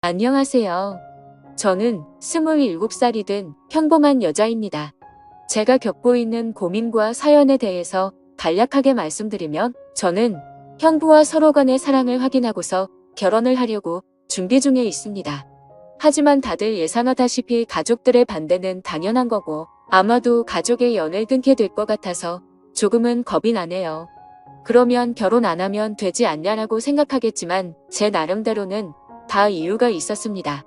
안녕하세요. 저는 27살이 된 평범한 여자입니다. 제가 겪고 있는 고민과 사연에 대해서 간략하게 말씀드리면 저는 형부와 서로 간의 사랑을 확인하고서 결혼을 하려고 준비 중에 있습니다. 하지만 다들 예상하다시피 가족들의 반대는 당연한 거고 아마도 가족의 연을 끊게 될 것 같아서 조금은 겁이 나네요. 그러면 결혼 안 하면 되지 않냐라고 생각하겠지만 제 나름대로는 다 이유가 있었습니다.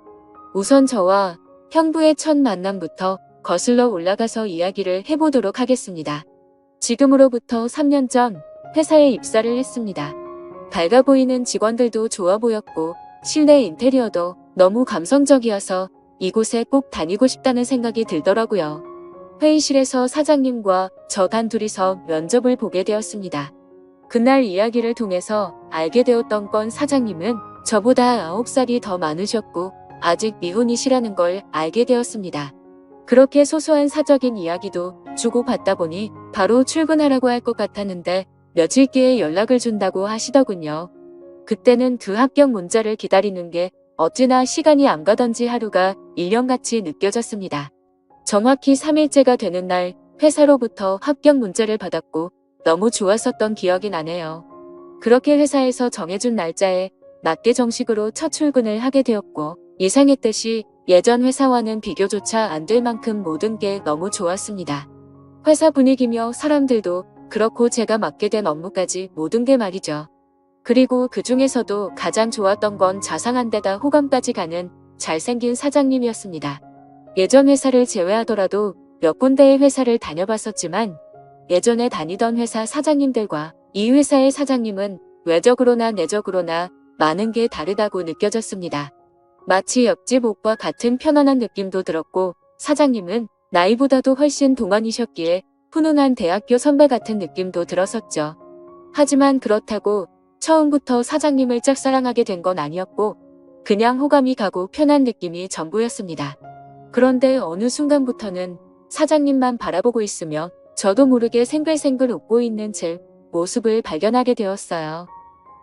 우선 저와 형부의 첫 만남부터 거슬러 올라가서 이야기를 해보도록 하겠습니다. 지금으로부터 3년 전 회사에 입사를 했습니다. 밝아 보이는 직원들도 좋아 보였고 실내 인테리어도 너무 감성적이어서 이곳에 꼭 다니고 싶다는 생각이 들더라고요. 회의실에서 사장님과 저 단둘이서 면접을 보게 되었습니다. 그날 이야기를 통해서 알게 되었던 건 사장님은 저보다 9살이 더 많으셨고 아직 미혼이시라는 걸 알게 되었습니다. 그렇게 소소한 사적인 이야기도 주고받다 보니 바로 출근하라고 할 것 같았는데 며칠 뒤에 연락을 준다고 하시더군요. 그때는 그 합격 문자를 기다리는 게 어찌나 시간이 안 가던지 하루가 1년같이 느껴졌습니다. 정확히 3일째가 되는 날 회사로부터 합격 문자를 받았고 너무 좋았었던 기억이 나네요. 그렇게 회사에서 정해준 날짜에 맞게 정식으로 첫 출근을 하게 되었고 예상했듯이 예전 회사와는 비교조차 안 될 만큼 모든 게 너무 좋았습니다. 회사 분위기며 사람들도 그렇고 제가 맡게 된 업무까지 모든 게 말이죠. 그리고 그 중에서도 가장 좋았던 건 자상한 데다 호감까지 가는 잘생긴 사장님이었습니다. 예전 회사를 제외하더라도 몇 군데의 회사를 다녀봤었지만 예전에 다니던 회사 사장님들과 이 회사의 사장님은 외적으로나 내적으로나 많은 게 다르다고 느껴졌습니다. 마치 옆집 옷과 같은 편안한 느낌도 들었고 사장님은 나이보다도 훨씬 동안이셨기에 훈훈한 대학교 선배 같은 느낌도 들었었죠. 하지만 그렇다고 처음부터 사장님을 짝사랑하게 된 건 아니었고 그냥 호감이 가고 편한 느낌이 전부였습니다. 그런데 어느 순간부터는 사장님만 바라보고 있으며 저도 모르게 생글생글 웃고 있는 제 모습을 발견하게 되었어요.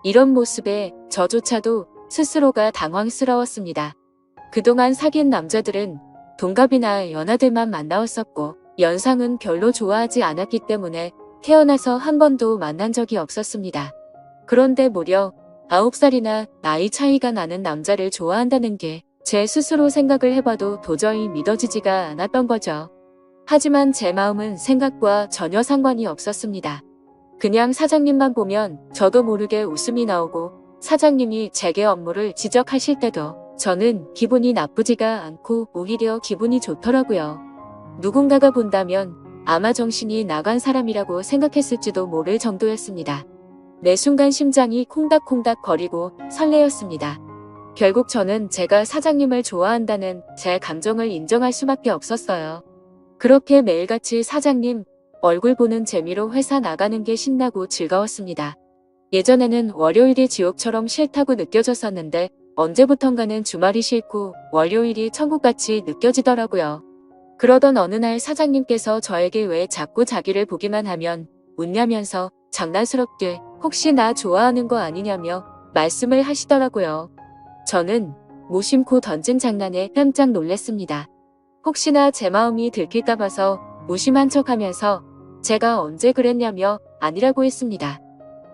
이런 모습에 저조차도 스스로가 당황스러웠습니다. 그동안 사귄 남자들은 동갑이나 연하들만 만나왔었고 연상은 별로 좋아하지 않았기 때문에 태어나서 한 번도 만난 적이 없었습니다. 그런데 무려 9살이나 나이 차이가 나는 남자를 좋아한다는 게 제 스스로 생각을 해봐도 도저히 믿어지지가 않았던 거죠. 하지만 제 마음은 생각과 전혀 상관이 없었습니다. 그냥 사장님만 보면 저도 모르게 웃음이 나오고 사장님이 제게 업무를 지적하실 때도 저는 기분이 나쁘지가 않고 오히려 기분이 좋더라고요. 누군가가 본다면 아마 정신이 나간 사람이라고 생각했을지도 모를 정도였습니다. 매 순간 심장이 콩닥콩닥 거리고 설레었습니다. 결국 저는 제가 사장님을 좋아한다는 제 감정을 인정할 수밖에 없었어요. 그렇게 매일같이 사장님 얼굴 보는 재미로 회사 나가는 게 신나고 즐거웠습니다. 예전에는 월요일이 지옥처럼 싫다고 느껴졌었는데 언제부턴가는 주말이 싫고 월요일이 천국같이 느껴지더라고요. 그러던 어느 날 사장님께서 저에게 왜 자꾸 자기를 보기만 하면 웃냐면서 장난스럽게 혹시 나 좋아하는 거 아니냐며 말씀을 하시더라고요. 저는 무심코 던진 장난에 깜짝 놀랐습니다. 혹시나 제 마음이 들킬까 봐서 무심한 척하면서 제가 언제 그랬냐며 아니라고 했습니다.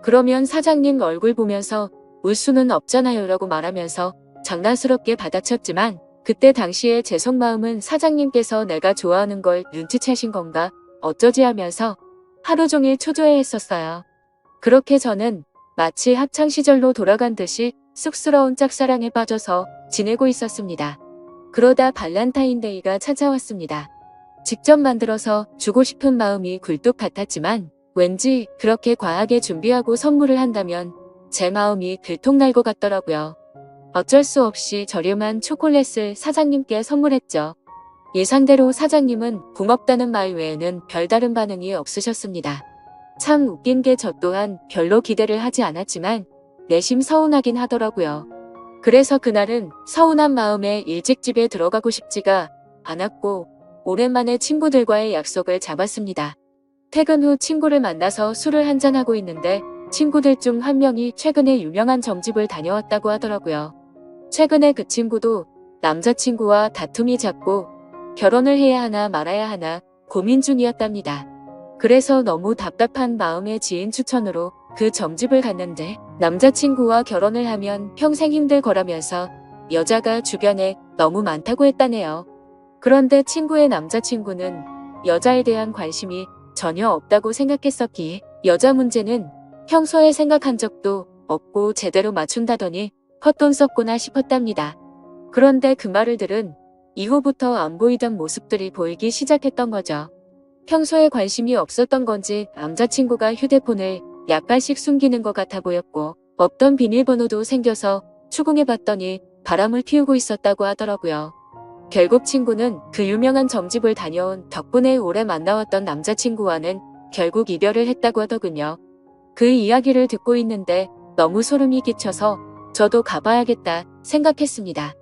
그러면 사장님 얼굴 보면서 울 수는 없잖아요 라고 말하면서 장난스럽게 받아쳤지만 그때 당시에 제 속마음은 사장님께서 내가 좋아하는 걸 눈치채신 건가 어쩌지 하면서 하루 종일 초조해했었어요. 그렇게 저는 마치 학창시절로 돌아간 듯이 쑥스러운 짝사랑에 빠져서 지내고 있었습니다. 그러다 발렌타인데이가 찾아왔습니다. 직접 만들어서 주고 싶은 마음이 굴뚝 같았지만 왠지 그렇게 과하게 준비하고 선물을 한다면 제 마음이 들통날 것 같더라고요. 어쩔 수 없이 저렴한 초콜릿을 사장님께 선물했죠. 예상대로 사장님은 고맙다는 말 외에는 별다른 반응이 없으셨습니다. 참 웃긴 게 저 또한 별로 기대를 하지 않았지만 내심 서운하긴 하더라고요. 그래서 그날은 서운한 마음에 일찍 집에 들어가고 싶지가 않았고 오랜만에 친구들과의 약속을 잡았습니다. 퇴근 후 친구를 만나서 술을 한잔하고 있는데 친구들 중 한 명이 최근에 유명한 점집을 다녀왔다고 하더라고요. 최근에 그 친구도 남자친구와 다툼이 잦고 결혼을 해야 하나 말아야 하나 고민 중이었답니다. 그래서 너무 답답한 마음에 지인 추천으로 그 점집을 갔는데 남자친구와 결혼을 하면 평생 힘들 거라면서 여자가 주변에 너무 많다고 했다네요. 그런데 친구의 남자친구는 여자에 대한 관심이 전혀 없다고 생각했었기에 여자 문제는 평소에 생각한 적도 없고 제대로 맞춘다더니 헛돈 썼구나 싶었답니다. 그런데 그 말을 들은 이후부터 안 보이던 모습들이 보이기 시작했던 거죠. 평소에 관심이 없었던 건지 남자친구가 휴대폰을 약간씩 숨기는 것 같아 보였고 없던 비밀번호도 생겨서 추궁해봤더니 바람을 피우고 있었다고 하더라고요. 결국 친구는 그 유명한 점집을 다녀온 덕분에 오래 만나왔던 남자친구와는 결국 이별을 했다고 하더군요. 그 이야기를 듣고 있는데 너무 소름이 끼쳐서 저도 가봐야겠다 생각했습니다.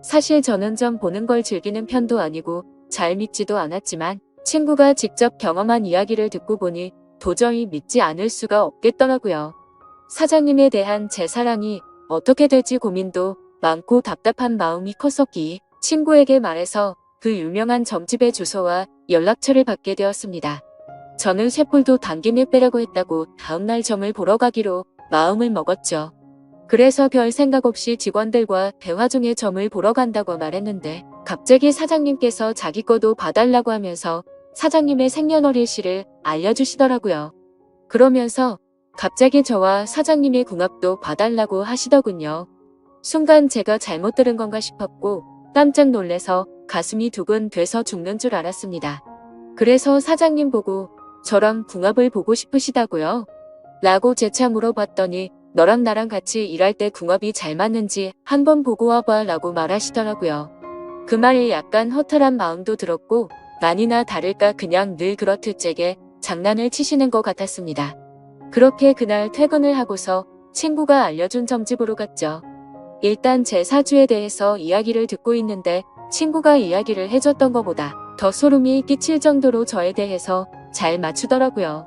사실 저는 점 보는 걸 즐기는 편도 아니고 잘 믿지도 않았지만 친구가 직접 경험한 이야기를 듣고 보니 도저히 믿지 않을 수가 없겠더라고요. 사장님에 대한 제 사랑이 어떻게 될지 고민도 많고 답답한 마음이 컸었기에 친구에게 말해서 그 유명한 점집의 주소와 연락처를 받게 되었습니다. 저는 쇠불도 당김에 빼려고 했다고 다음날 점을 보러 가기로 마음을 먹었죠. 그래서 별 생각 없이 직원들과 대화 중에 점을 보러 간다고 말했는데 갑자기 사장님께서 자기 거도 봐달라고 하면서 사장님의 생년월일씨를 알려주시더라고요. 그러면서 갑자기 저와 사장님의 궁합도 봐달라고 하시더군요. 순간 제가 잘못 들은 건가 싶었고 깜짝 놀래서 가슴이 두근 돼서 죽는 줄 알았습니다. 그래서 사장님 보고 저랑 궁합을 보고 싶으시다고요? 라고 재차 물어봤더니 너랑 나랑 같이 일할 때 궁합이 잘 맞는지 한번 보고 와봐 라고 말하시더라고요. 그 말에 약간 허탈한 마음도 들었고 아니나 다를까 그냥 늘 그렇듯 제게 장난을 치시는 것 같았습니다. 그렇게 그날 퇴근을 하고서 친구가 알려준 점집으로 갔죠. 일단 제 사주에 대해서 이야기를 듣고 있는데 친구가 이야기를 해줬던 것보다 더 소름이 끼칠 정도로 저에 대해서 잘 맞추더라고요.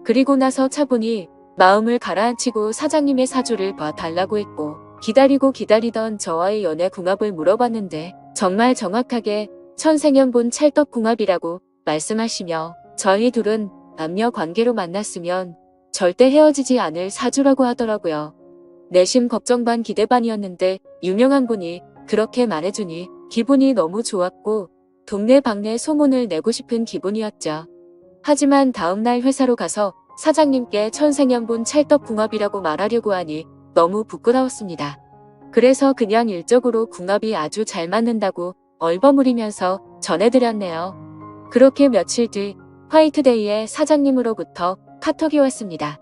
그리고 나서 차분히 마음을 가라앉히고 사장님의 사주를 봐달라고 했고 기다리고 기다리던 저와의 연애 궁합을 물어봤는데 정말 정확하게 천생연분 찰떡궁합이라고 말씀하시며 저희 둘은 남녀 관계로 만났으면 절대 헤어지지 않을 사주라고 하더라고요. 내심 걱정 반 기대 반이었는데 유명한 분이 그렇게 말해주니 기분이 너무 좋았고 동네방네 소문을 내고 싶은 기분이었죠. 하지만 다음날 회사로 가서 사장님께 천생연분 찰떡궁합이라고 말하려고 하니 너무 부끄러웠습니다. 그래서 그냥 일적으로 궁합이 아주 잘 맞는다고 얼버무리면서 전해드렸네요. 그렇게 며칠 뒤 화이트데이에 사장님으로부터 카톡이 왔습니다.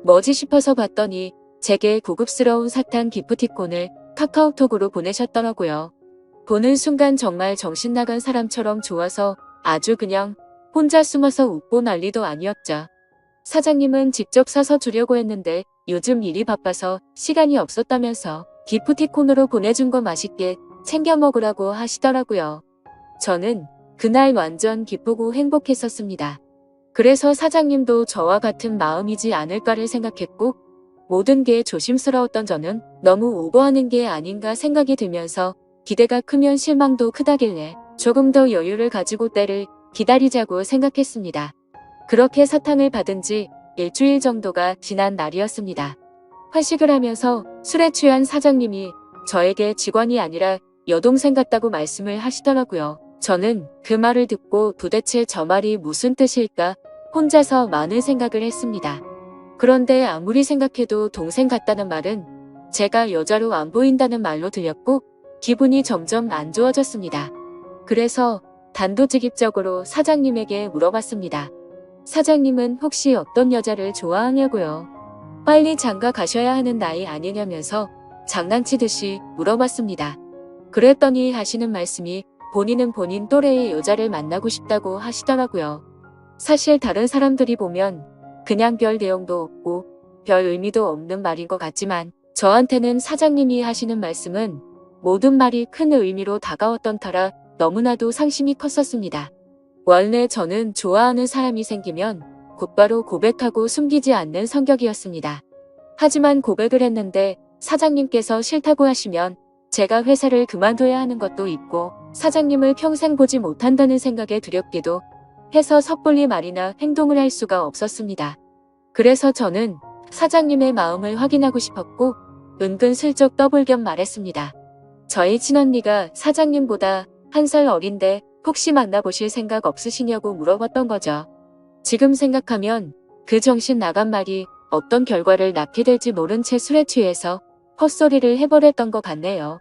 뭐지 싶어서 봤더니 제게 고급스러운 사탕 기프티콘을 카카오톡으로 보내셨더라고요. 보는 순간 정말 정신 나간 사람처럼 좋아서 아주 그냥 혼자 숨어서 웃고 난리도 아니었죠. 사장님은 직접 사서 주려고 했는데 요즘 일이 바빠서 시간이 없었다면서 기프티콘으로 보내준 거 맛있게 챙겨 먹으라고 하시더라고요. 저는 그날 완전 기쁘고 행복했었습니다. 그래서 사장님도 저와 같은 마음이지 않을까를 생각했고 모든 게 조심스러웠던 저는 너무 오버하는 게 아닌가 생각이 들면서 기대가 크면 실망도 크다길래 조금 더 여유를 가지고 때를 기다리자고 생각했습니다. 그렇게 사탕을 받은 지 일주일 정도가 지난 날이었습니다. 회식을 하면서 술에 취한 사장님이 저에게 직원이 아니라 여동생 같다고 말씀을 하시더라고요. 저는 그 말을 듣고 도대체 저 말이 무슨 뜻일까 혼자서 많은 생각을 했습니다. 그런데 아무리 생각해도 동생 같다는 말은 제가 여자로 안 보인다는 말로 들렸고 기분이 점점 안 좋아졌습니다. 그래서 단도직입적으로 사장님에게 물어봤습니다. 사장님은 혹시 어떤 여자를 좋아하냐고요? 빨리 장가 가셔야 하는 나이 아니냐면서 장난치듯이 물어봤습니다. 그랬더니 하시는 말씀이 본인은 본인 또래의 여자를 만나고 싶다고 하시더라고요. 사실 다른 사람들이 보면 그냥 별 내용도 없고 별 의미도 없는 말인 것 같지만 저한테는 사장님이 하시는 말씀은 모든 말이 큰 의미로 다가왔던 터라 너무나도 상심이 컸었습니다. 원래 저는 좋아하는 사람이 생기면 곧바로 고백하고 숨기지 않는 성격이었습니다. 하지만 고백을 했는데 사장님께서 싫다고 하시면 제가 회사를 그만둬야 하는 것도 있고 사장님을 평생 보지 못한다는 생각에 두렵기도 해서 섣불리 말이나 행동을 할 수가 없었습니다. 그래서 저는 사장님의 마음을 확인하고 싶었고 은근슬쩍 떠볼 겸 말했습니다. 저희 친언니가 사장님보다 1살 어린데 혹시 만나보실 생각 없으시냐고 물어봤던 거죠. 지금 생각하면 그 정신 나간 말이 어떤 결과를 낳게 될지 모른 채 술에 취해서 헛소리를 해버렸던 것 같네요.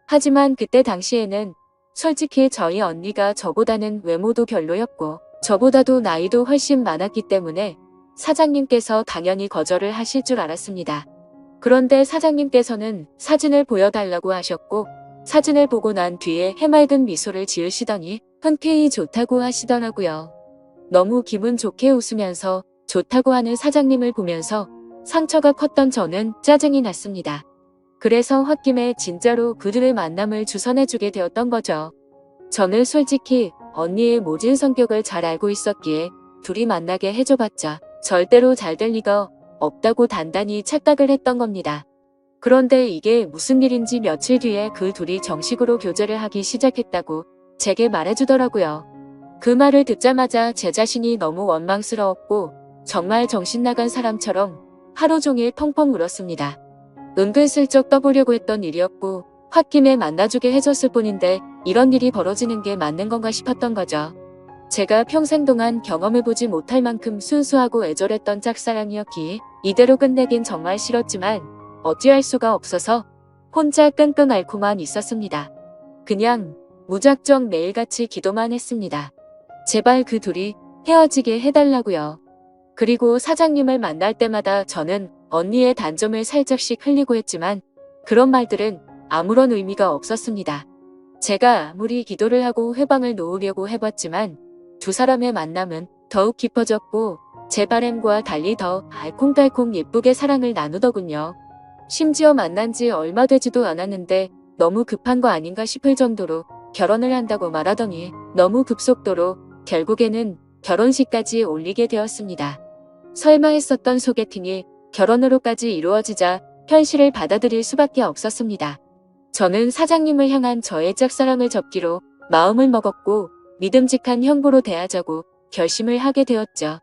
하지만 그때 당시에는 솔직히 저희 언니가 저보다는 외모도 별로였고 저보다도 나이도 훨씬 많았기 때문에 사장님께서 당연히 거절을 하실 줄 알았습니다. 그런데 사장님께서는 사진을 보여달라고 하셨고 사진을 보고 난 뒤에 해맑은 미소를 지으시더니 흔쾌히 좋다고 하시더라고요. 너무 기분 좋게 웃으면서 좋다고 하는 사장님을 보면서 상처가 컸던 저는 짜증이 났습니다. 그래서 홧김에 진짜로 그들의 만남을 주선해주게 되었던 거죠. 저는 솔직히 언니의 모진 성격을 잘 알고 있었기에 둘이 만나게 해줘봤자 절대로 잘 될 리가 없다고 단단히 착각을 했던 겁니다. 그런데 이게 무슨 일인지 며칠 뒤에 그 둘이 정식으로 교제를 하기 시작했다고 제게 말해주더라고요. 그 말을 듣자마자 제 자신이 너무 원망스러웠고 정말 정신 나간 사람처럼 하루 종일 펑펑 울었습니다. 은근슬쩍 떠보려고 했던 일이었고 홧김에 만나주게 해줬을 뿐인데 이런 일이 벌어지는 게 맞는 건가 싶었던 거죠. 제가 평생 동안 경험해보지 못할 만큼 순수하고 애절했던 짝사랑이었기에 이대로 끝내긴 정말 싫었지만 어찌할 수가 없어서 혼자 끙끙 앓고만 있었습니다. 그냥 무작정 매일같이 기도만 했습니다. 제발 그 둘이 헤어지게 해달라고요. 그리고 사장님을 만날 때마다 저는 언니의 단점을 살짝씩 흘리고 했지만 그런 말들은 아무런 의미가 없었습니다. 제가 아무리 기도를 하고 회방을 놓으려고 해봤지만 두 사람의 만남은 더욱 깊어졌고 제 바람과 달리 더 알콩달콩 예쁘게 사랑을 나누더군요. 심지어 만난 지 얼마 되지도 않았는데 너무 급한 거 아닌가 싶을 정도로 결혼을 한다고 말하더니 너무 급속도로 결국에는 결혼식까지 올리게 되었습니다. 설마 했었던 소개팅이 결혼으로까지 이루어지자 현실을 받아들일 수밖에 없었습니다. 저는 사장님을 향한 저의 짝사랑을 접기로 마음을 먹었고 믿음직한 형부로 대하자고 결심을 하게 되었죠.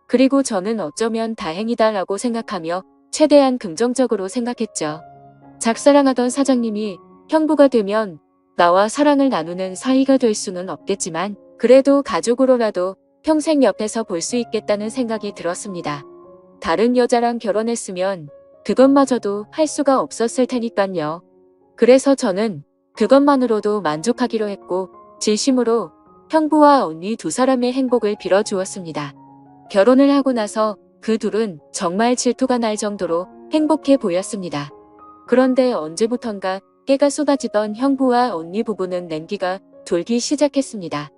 그리고 저는 어쩌면 다행이다라고 생각하며 최대한 긍정적으로 생각했죠. 짝사랑하던 사장님이 형부가 되면 나와 사랑을 나누는 사이가 될 수는 없겠지만 그래도 가족으로라도 평생 옆에서 볼 수 있겠다는 생각이 들었습니다. 다른 여자랑 결혼했으면 그것마저도 할 수가 없었을 테니깐요. 그래서 저는 그것만으로도 만족하기로 했고 진심으로 형부와 언니 두 사람의 행복을 빌어주었습니다. 결혼을 하고 나서 그 둘은 정말 질투가 날 정도로 행복해 보였습니다. 그런데 언제부턴가 깨가 쏟아지던 형부와 언니 부부는 냉기가 돌기 시작했습니다.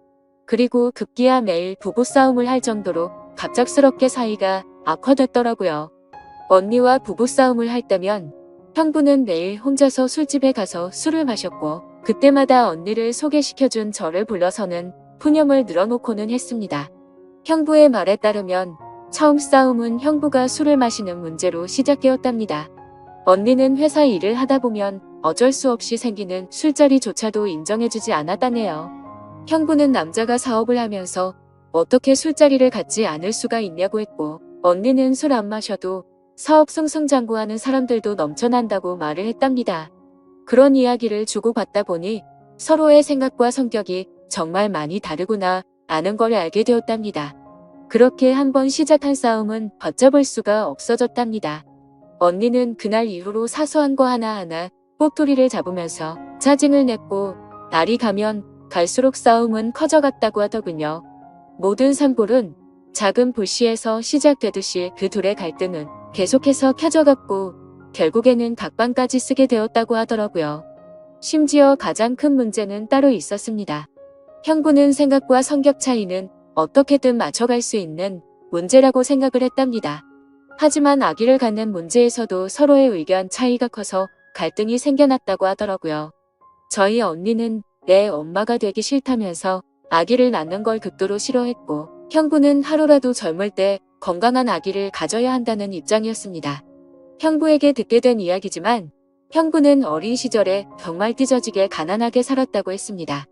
그리고 급기야 매일 부부싸움을 할 정도로 갑작스럽게 사이가 악화됐더라고요. 언니와 부부싸움을 할 때면 형부는 매일 혼자서 술집에 가서 술을 마셨고 그때마다 언니를 소개시켜준 저를 불러서는 푸념을 늘어놓고는 했습니다. 형부의 말에 따르면 처음 싸움은 형부가 술을 마시는 문제로 시작되었답니다. 언니는 회사 일을 하다 보면 어쩔 수 없이 생기는 술자리조차도 인정해주지 않았다네요. 형부는 남자가 사업을 하면서 어떻게 술자리를 갖지 않을 수가 있냐고 했고 언니는 술 안 마셔도 사업 승승장구하는 사람들도 넘쳐난다고 말을 했답니다. 그런 이야기를 주고받다 보니 서로의 생각과 성격이 정말 많이 다르구나 아는 걸 알게 되었답니다. 그렇게 한번 시작한 싸움은 걷잡을 수가 없어졌답니다. 언니는 그날 이후로 사소한 거 하나하나 꼬투리를 잡으면서 짜증을 냈고 날이 가면 갈수록 싸움은 커져갔다고 하더군요. 모든 산불은 작은 불씨에서 시작되듯이 그 둘의 갈등은 계속해서 켜져갔고 결국에는 각방까지 쓰게 되었다고 하더라고요. 심지어 가장 큰 문제는 따로 있었습니다. 형부는 생각과 성격 차이는 어떻게든 맞춰갈 수 있는 문제라고 생각을 했답니다. 하지만 아기를 갖는 문제에서도 서로의 의견 차이가 커서 갈등이 생겨났다고 하더라고요. 저희 언니는 내 엄마가 되기 싫다면서 아기를 낳는 걸 극도로 싫어했고 형부는 하루라도 젊을 때 건강한 아기를 가져야 한다는 입장이었습니다. 형부에게 듣게 된 이야기지만 형부는 어린 시절에 정말 찢어지게 가난하게 살았다고 했습니다.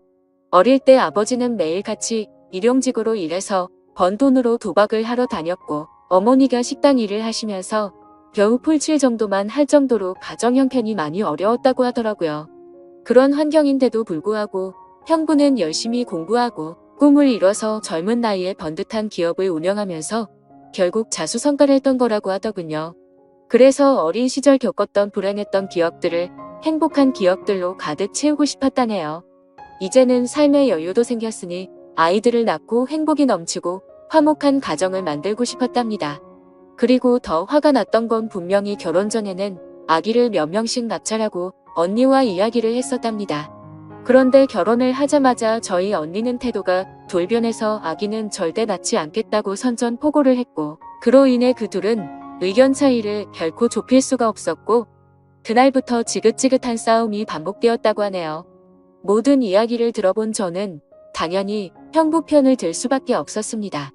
어릴 때 아버지는 매일 같이 일용직으로 일해서 번 돈으로 도박을 하러 다녔고 어머니가 식당 일을 하시면서 겨우 풀칠 정도만 할 정도로 가정 형편이 많이 어려웠다고 하더라고요. 그런 환경인데도 불구하고 형부는 열심히 공부하고 꿈을 이뤄서 젊은 나이에 번듯한 기업을 운영하면서 결국 자수성가를 했던 거라고 하더군요. 그래서 어린 시절 겪었던 불행했던 기억들을 행복한 기억들로 가득 채우고 싶었다네요. 이제는 삶의 여유도 생겼으니 아이들을 낳고 행복이 넘치고 화목한 가정을 만들고 싶었답니다. 그리고 더 화가 났던 건 분명히 결혼 전에는 아기를 몇 명씩 낳자라고 언니와 이야기를 했었답니다. 그런데 결혼을 하자마자 저희 언니는 태도가 돌변해서 아기는 절대 낳지 않겠다고 선전포고를 했고 그로 인해 그 둘은 의견 차이를 결코 좁힐 수가 없었고 그날부터 지긋지긋한 싸움이 반복되었다고 하네요. 모든 이야기를 들어본 저는 당연히 형부 편을 들 수밖에 없었습니다.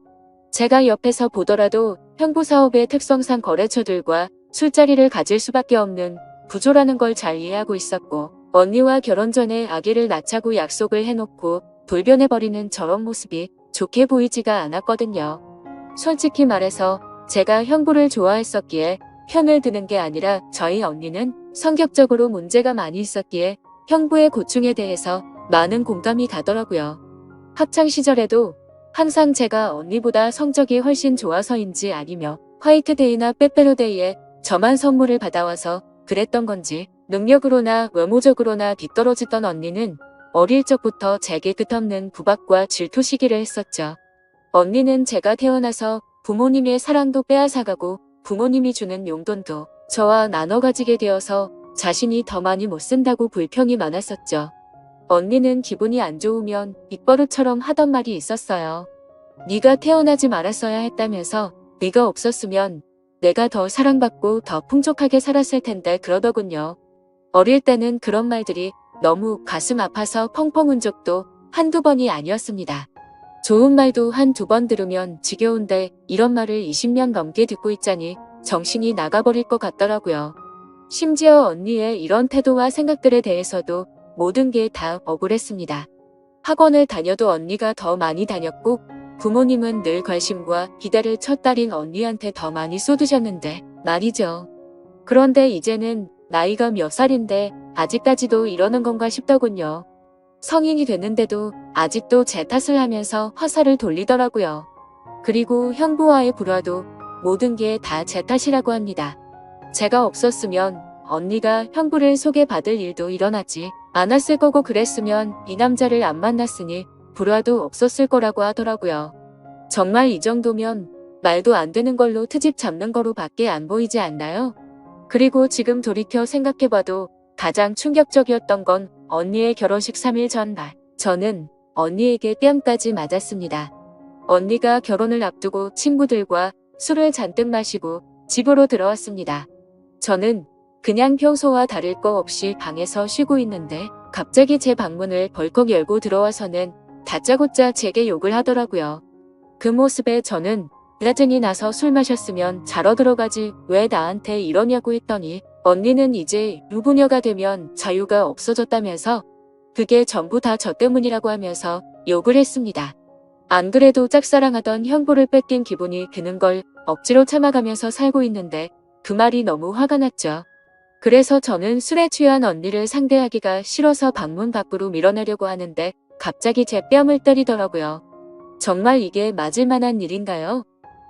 제가 옆에서 보더라도 형부 사업의 특성상 거래처들과 술자리를 가질 수밖에 없는 구조라는 걸 잘 이해하고 있었고 언니와 결혼 전에 아기를 낳자고 약속을 해놓고 돌변해버리는 저런 모습이 좋게 보이지가 않았거든요. 솔직히 말해서 제가 형부를 좋아했었기에 편을 드는 게 아니라 저희 언니는 성격적으로 문제가 많이 있었기에 형부의 고충에 대해서 많은 공감이 가더라고요. 학창 시절에도 항상 제가 언니보다 성적이 훨씬 좋아서인지 아니며 화이트데이나 빼빼로데이에 저만 선물을 받아와서 그랬던 건지 능력으로나 외모적으로나 뒤떨어지던 언니는 어릴 적부터 제게 끝없는 구박과 질투 시기를 했었죠. 언니는 제가 태어나서 부모님의 사랑도 빼앗아가고 부모님이 주는 용돈도 저와 나눠 가지게 되어서 자신이 더 많이 못 쓴다고 불평이 많았었죠. 언니는 기분이 안 좋으면 입버릇처럼 하던 말이 있었어요. 네가 태어나지 말았어야 했다면서 네가 없었으면 내가 더 사랑받고 더 풍족하게 살았을 텐데 그러더군요. 어릴 때는 그런 말들이 너무 가슴 아파서 펑펑 운 적도 한두 번이 아니었습니다. 좋은 말도 한두 번 들으면 지겨운데 이런 말을 20년 넘게 듣고 있자니 정신이 나가버릴 것 같더라고요. 심지어 언니의 이런 태도와 생각들에 대해서도 모든 게 다 억울했습니다. 학원을 다녀도 언니가 더 많이 다녔고 부모님은 늘 관심과 기대를 첫 딸인 언니한테 더 많이 쏟으셨는데 말이죠. 그런데 이제는 나이가 몇 살인데 아직까지도 이러는 건가 싶더군요. 성인이 됐는데도 아직도 제 탓을 하면서 화살을 돌리더라고요. 그리고 형부와의 불화도 모든 게 다 제 탓이라고 합니다. 제가 없었으면 언니가 형부를 소개받을 일도 일어나지 않았을 거고 그랬으면 이 남자를 안 만났으니 불화도 없었을 거라고 하더라고요. 정말 이 정도면 말도 안 되는 걸로 트집 잡는 거로 밖에 안 보이지 않나요? 그리고 지금 돌이켜 생각해봐도 가장 충격적이었던 건 언니의 결혼식 3일 전날 저는 언니에게 뺨까지 맞았습니다. 언니가 결혼을 앞두고 친구들과 술을 잔뜩 마시고 집으로 들어왔습니다. 저는 그냥 평소와 다를 거 없이 방에서 쉬고 있는데 갑자기 제 방문을 벌컥 열고 들어와서는 다짜고짜 제게 욕을 하더라고요. 그 모습에 저는 짜증이 나서 술 마셨으면 자러 들어가지 왜 나한테 이러냐고 했더니 언니는 이제 유부녀가 되면 자유가 없어졌다면서 그게 전부 다 저 때문이라고 하면서 욕을 했습니다. 안 그래도 짝사랑하던 형부를 뺏긴 기분이 드는 걸 억지로 참아가면서 살고 있는데 그 말이 너무 화가 났죠. 그래서 저는 술에 취한 언니를 상대하기가 싫어서 방문 밖으로 밀어내려고 하는데 갑자기 제 뺨을 때리더라고요. 정말 이게 맞을 만한 일인가요?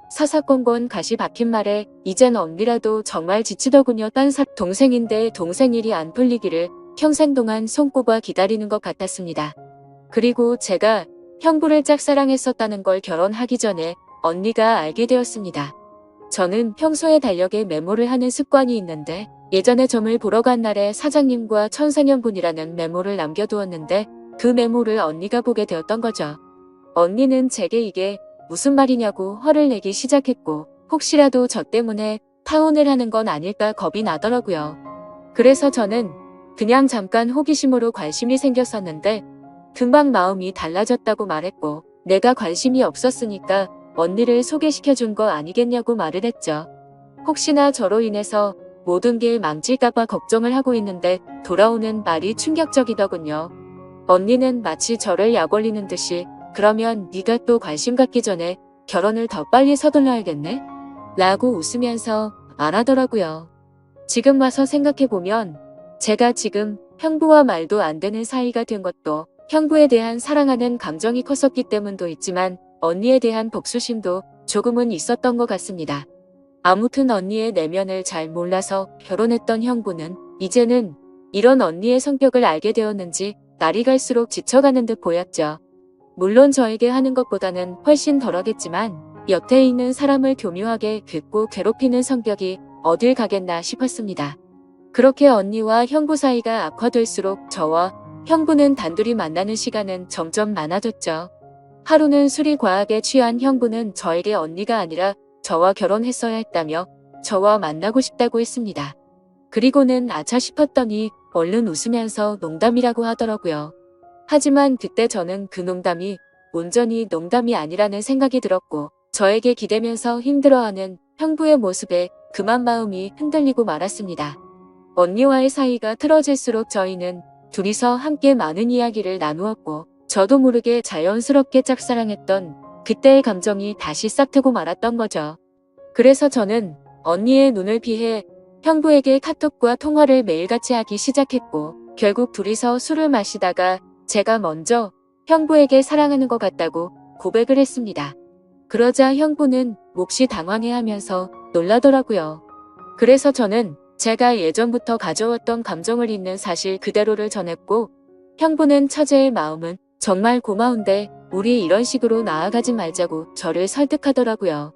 사사건건 가시 박힌 말에 이젠 언니라도 정말 지치더군요. 동생인데 동생 일이 안 풀리기를 평생 동안 손꼽아 기다리는 것 같았습니다. 그리고 제가 형부를 짝사랑했었다는 걸 결혼하기 전에 언니가 알게 되었습니다. 저는 평소에 달력에 메모를 하는 습관이 있는데 예전에 점을 보러 간 날에 사장님과 천생연분이라는 메모를 남겨두었는데 그 메모를 언니가 보게 되었던 거죠. 언니는 제게 이게 무슨 말이냐고 화를 내기 시작했고 혹시라도 저 때문에 파혼을 하는 건 아닐까 겁이 나더라고요. 그래서 저는 그냥 잠깐 호기심으로 관심이 생겼었는데 금방 마음이 달라졌다고 말했고 내가 관심이 없었으니까 언니를 소개시켜준 거 아니겠냐고 말을 했죠. 혹시나 저로 인해서 모든 게 망칠까봐 걱정을 하고 있는데 돌아오는 말이 충격적이더군요. 언니는 마치 저를 약 올리는 듯이 그러면 네가 또 관심 갖기 전에 결혼을 더 빨리 서둘러야겠네? 라고 웃으면서 말하더라고요. 지금 와서 생각해보면 제가 지금 형부와 말도 안 되는 사이가 된 것도 형부에 대한 사랑하는 감정이 컸었기 때문도 있지만 언니에 대한 복수심도 조금은 있었던 것 같습니다. 아무튼 언니의 내면을 잘 몰라서 결혼했던 형부는 이제는 이런 언니의 성격을 알게 되었는지 날이 갈수록 지쳐가는 듯 보였죠. 물론 저에게 하는 것보다는 훨씬 덜하겠지만 옆에 있는 사람을 교묘하게 긁고 괴롭히는 성격이 어딜 가겠나 싶었습니다. 그렇게 언니와 형부 사이가 악화될수록 저와 형부는 단둘이 만나는 시간은 점점 많아졌죠. 하루는 술이 과하게 취한 형부는 저에게 언니가 아니라 저와 결혼했어야 했다며 저와 만나고 싶다고 했습니다. 그리고는 아차 싶었더니 얼른 웃으면서 농담이라고 하더라고요. 하지만 그때 저는 그 농담이 온전히 농담이 아니라는 생각이 들었고 저에게 기대면서 힘들어하는 형부의 모습에 그만 마음이 흔들리고 말았습니다. 언니와의 사이가 틀어질수록 저희는 둘이서 함께 많은 이야기를 나누었고 저도 모르게 자연스럽게 짝사랑했던 그때의 감정이 다시 싹트고 말았던 거죠. 그래서 저는 언니의 눈을 피해 형부에게 카톡과 통화를 매일같이 하기 시작했고 결국 둘이서 술을 마시다가 제가 먼저 형부에게 사랑하는 것 같다고 고백을 했습니다. 그러자 형부는 몹시 당황해하면서 놀라더라고요. 그래서 저는 제가 예전부터 가져왔던 감정을 있는 사실 그대로를 전했고 형부는 처제의 마음은 정말 고마운데 우리 이런 식으로 나아가지 말자고 저를 설득하더라고요.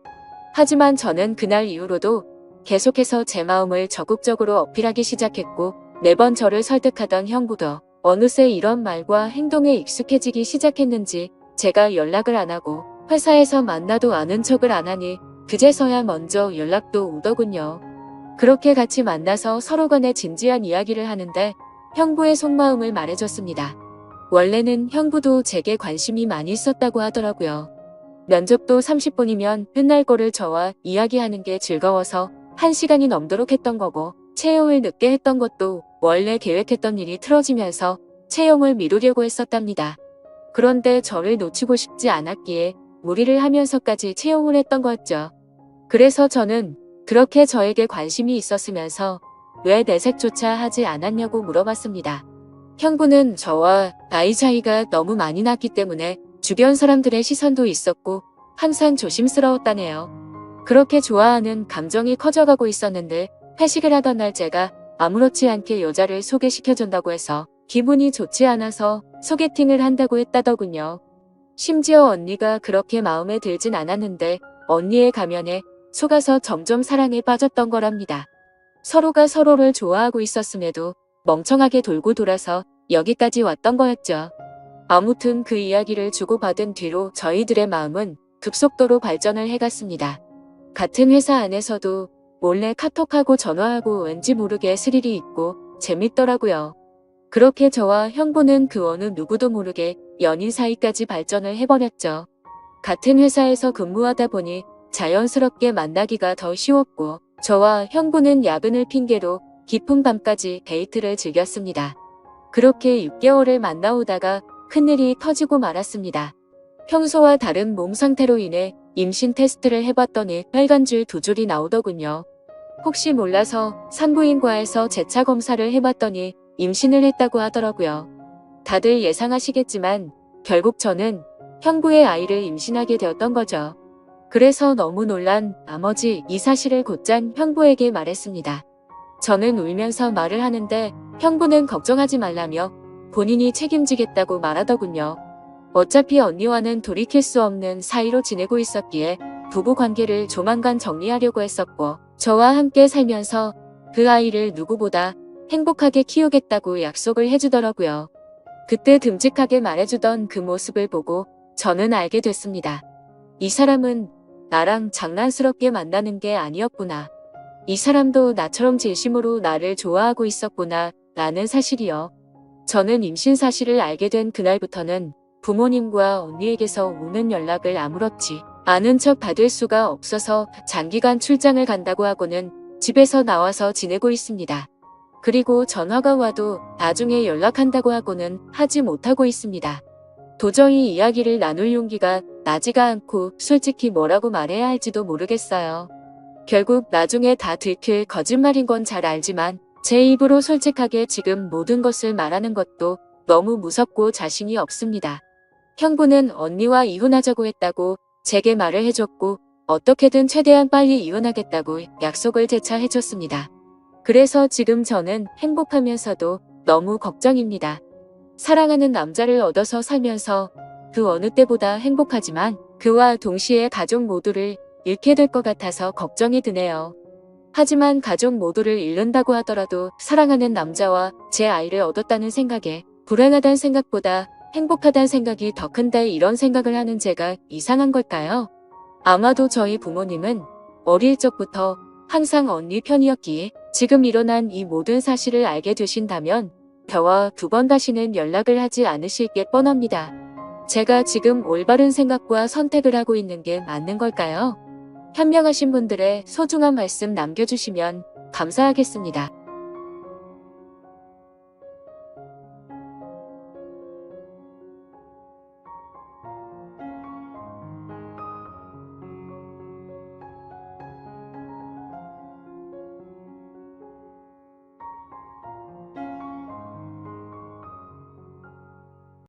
하지만 저는 그날 이후로도 계속해서 제 마음을 적극적으로 어필하기 시작했고 매번 저를 설득하던 형부도 어느새 이런 말과 행동에 익숙해지기 시작했는지 제가 연락을 안 하고 회사에서 만나도 아는 척을 안 하니 그제서야 먼저 연락도 오더군요. 그렇게 같이 만나서 서로 간에 진지한 이야기를 하는데 형부의 속마음을 말해줬습니다. 원래는 형부도 제게 관심이 많이 있었다고 하더라고요. 면접도 30분이면 끝날 거를 저와 이야기하는 게 즐거워서 1시간이 넘도록 했던 거고 채용을 늦게 했던 것도 원래 계획했던 일이 틀어지면서 채용을 미루려고 했었답니다. 그런데 저를 놓치고 싶지 않았기에 무리를 하면서까지 채용을 했던 거였죠. 그래서 저는 그렇게 저에게 관심이 있었으면서 왜 내색조차 하지 않았냐고 물어봤습니다. 형부는 저와 나이 차이가 너무 많이 났기 때문에 주변 사람들의 시선도 있었고 항상 조심스러웠다네요. 그렇게 좋아하는 감정이 커져가고 있었는데 회식을 하던 날 제가 아무렇지 않게 여자를 소개시켜준다고 해서 기분이 좋지 않아서 소개팅을 한다고 했다더군요. 심지어 언니가 그렇게 마음에 들진 않았는데 언니의 가면에 속아서 점점 사랑에 빠졌던 거랍니다. 서로가 서로를 좋아하고 있었음에도 멍청하게 돌고 돌아서 여기까지 왔던 거였죠. 아무튼 그 이야기를 주고받은 뒤로 저희들의 마음은 급속도로 발전을 해갔습니다. 같은 회사 안에서도 몰래 카톡하고 전화하고 왠지 모르게 스릴이 있고 재밌더라고요. 그렇게 저와 형부는 그 어느 누구도 모르게 연인 사이까지 발전을 해버렸죠. 같은 회사에서 근무하다 보니 자연스럽게 만나기가 더 쉬웠고 저와 형부는 야근을 핑계로 깊은 밤까지 데이트를 즐겼습니다. 그렇게 6개월을 만나오다가 큰일이 터지고 말았습니다. 평소와 다른 몸 상태로 인해 임신 테스트를 해봤더니 혈관줄 2줄이 나오더군요. 혹시 몰라서 산부인과에서 재차 검사를 해봤더니 임신을 했다고 하더라고요. 다들 예상하시겠지만 결국 저는 형부의 아이를 임신하게 되었던 거죠. 그래서 너무 놀란 나머지 이 사실을 곧장 형부에게 말했습니다. 저는 울면서 말을 하는데 형부는 걱정하지 말라며 본인이 책임지겠다고 말하더군요. 어차피 언니와는 돌이킬 수 없는 사이로 지내고 있었기에 부부 관계를 조만간 정리하려고 했었고 저와 함께 살면서 그 아이를 누구보다 행복하게 키우겠다고 약속을 해주더라고요. 그때 듬직하게 말해주던 그 모습을 보고 저는 알게 됐습니다. 이 사람은 나랑 장난스럽게 만나는 게 아니었구나. 이 사람도 나처럼 진심으로 나를 좋아하고 있었구나 라는 사실이요. 저는 임신 사실을 알게 된 그날부터는 부모님과 언니에게서 오는 연락을 아무렇지 않은 척 받을 수가 없어서 장기간 출장을 간다고 하고는 집에서 나와서 지내고 있습니다. 그리고 전화가 와도 나중에 연락한다고 하고는 하지 못하고 있습니다. 도저히 이야기를 나눌 용기가 나지가 않고 솔직히 뭐라고 말해야 할지도 모르겠어요. 결국 나중에 다 들킬 거짓말인 건 잘 알지만 제 입으로 솔직하게 지금 모든 것을 말하는 것도 너무 무섭고 자신이 없습니다. 형부는 언니와 이혼하자고 했다고 제게 말을 해줬고 어떻게든 최대한 빨리 이혼하겠다고 약속을 재차 해줬습니다. 그래서 지금 저는 행복하면서도 너무 걱정입니다. 사랑하는 남자를 얻어서 살면서 그 어느 때보다 행복하지만 그와 동시에 가족 모두를 잃게 될 것 같아서 걱정이 드네요. 하지만 가족 모두를 잃는다고 하더라도 사랑하는 남자와 제 아이를 얻었다는 생각에 불행하다는 생각보다 행복하다는 생각이 더 큰데 이런 생각을 하는 제가 이상한 걸까요? 아마도 저희 부모님은 어릴 적부터 항상 언니 편이었기에 지금 일어난 이 모든 사실을 알게 되신다면 저와 두 번 다시는 연락을 하지 않으실 게 뻔합니다. 제가 지금 올바른 생각과 선택을 하고 있는 게 맞는 걸까요? 현명하신 분들의 소중한 말씀 남겨주시면 감사하겠습니다.